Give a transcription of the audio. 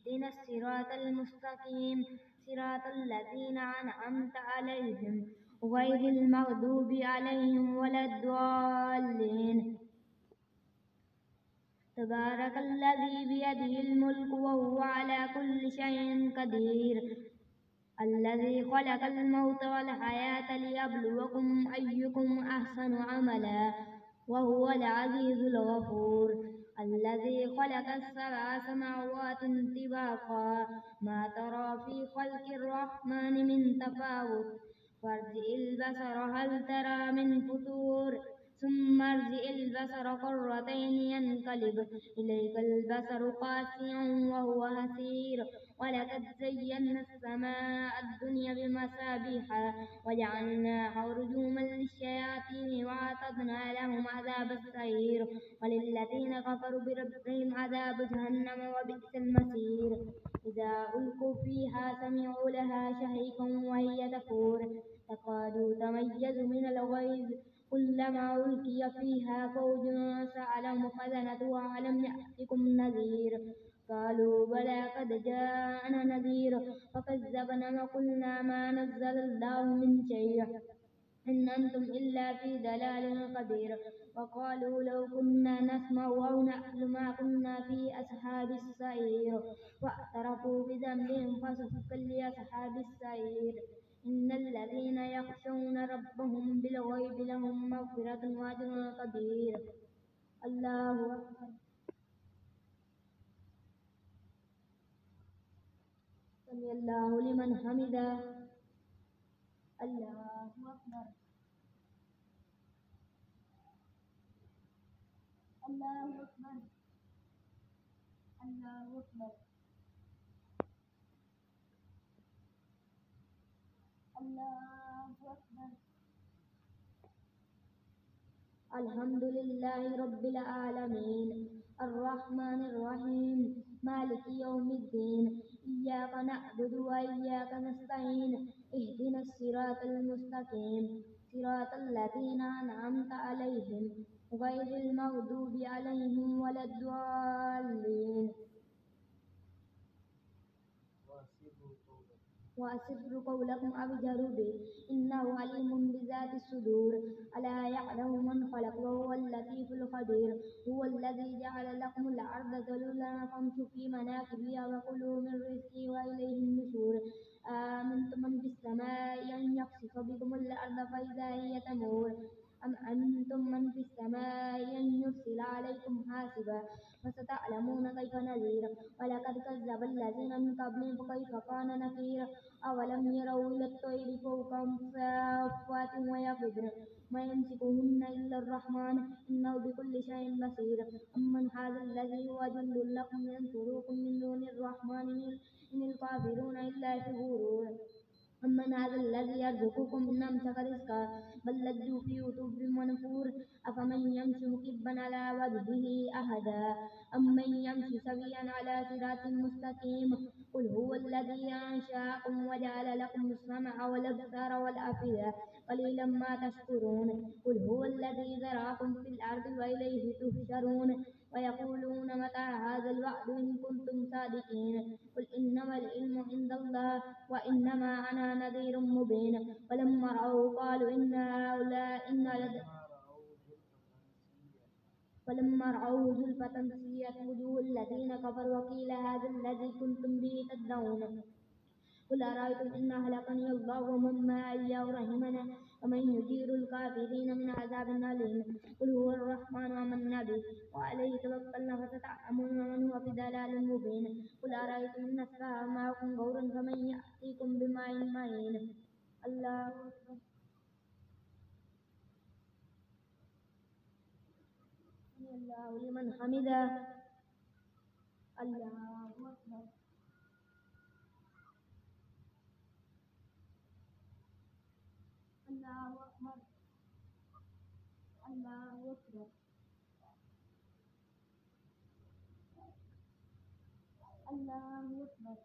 اهدنا الصراط المستقيم صراط الذين أنعمت عليهم غير المغضوب عليهم ولا الضالين. تبارك الذي بيده الملك وهو على كل شيء قدير الذي خلق الموت والحياة ليبلوكم أيكم أحسن عملا وهو العزيز الغفور الذي خلق السبع سماوات طباقا ما ترى في خلق الرحمن من تفاوت فارجع البصر هل ترى من فتور ثم ارجع البصر كرتين ينقلب إليك البصر خاسئا وهو حسير ولقد زينا السماء الدنيا بمصابيح وجعلناها رجوما للشياطين وأعتدنا لهم عذاب السعير وللذين كفروا بربهم عذاب جهنم وبئس المصير. إذا ألقوا فيها سمعوا لها شهيقا وهي تفور تكاد تميز من الغيظ كلما ألقي فيها فوج سألهم خزنتها ألم يأتكم نذير قالوا بلى قد جاءنا نذير فكذبنا وقلنا ما نزل الله من شيء إن أنتم إلا في ضلال كبير وقالوا لو كنا نسمع أو نعقل ما كنا في أصحاب السعير واعترفوا بذنبهم فسحقا لأصحاب السعير. إن الذين يخشون ربهم بالغيب لهم مغفرة وأجر كبير. الله أكبر. سمع الله لمن حمده. الله أكبر. الله أكبر. الله أكبر. الله أكبر. الحمد لله رب العالمين الرحمن الرحيم مالك يوم الدين إياك نعبد وإياك نستعين اهدنا الصراط المستقيم صراط الذين أنعمت عليهم غير المغضوب عليهم ولا الضالين. وأسروا قولكم أو اجهروا به إنه عليم بذات الصدور ألا يعلم من خلق وهو اللطيف الخبير. هو الذي جعل لكم الأرض ذلولا فامشوا في مناكبها وكلوا من رزقه وإليه النشور. آمنتم من في السماء أن يخسف بكم الأرض فإذا هي تمور أم أمنتم من في السماء أن يرسل عليكم حاسبا فستعلمون كيف نذير. ولقد كذب الذين من قبلهم فكيف كان نكير. أولم يروا إلى الطير فوقهم صافات ويقبضن ما يمسكهن إلا الرحمن إنه بكل شيء بصير. أمن هذا الذي هو جند لكم ينصركم من دون الرحمن إن الكافرون إلا في غرور. أمن هذا الذي يرزقكم إن أمسك رزقا بل لجوا في عتو ونفور. أفمن يمشي مكبا على وجهه أهدى أمن يمشي سويا على صراط مستقيم. قل هو الذي أنشأكم وجعل لكم السمع والأبصار والأفئدة قليلا ما تشكرون. قل هو الذي ذرأكم في الأرض وإليه تحشرون. ويقولون متى هذا الوعد إن كنتم صادقين. قل إنما العلم عند الله وإنما أنا نذير مبين. ولما رأوا قالوا إن هؤلاء فلما رأوه زلفة سيئت وجوه الذين كفروا وقيل هذا الذي كنتم به تدعون. قل أرأيتم إن أهلكني الله ومن معي أو رحمنا ومن يجير الكافرين من عذاب أليم. قل هو الرحمن آمنا به وعليه توكلنا فستعلمون من هو في ضلال مبين. قل أرأيتم إن أصبح معكم غورا فمن يأتيكم بماء معين. الله أكبر. سمع الله لمن حمده. الله أكبر. الله أكبر. الله أكبر. الله أكبر.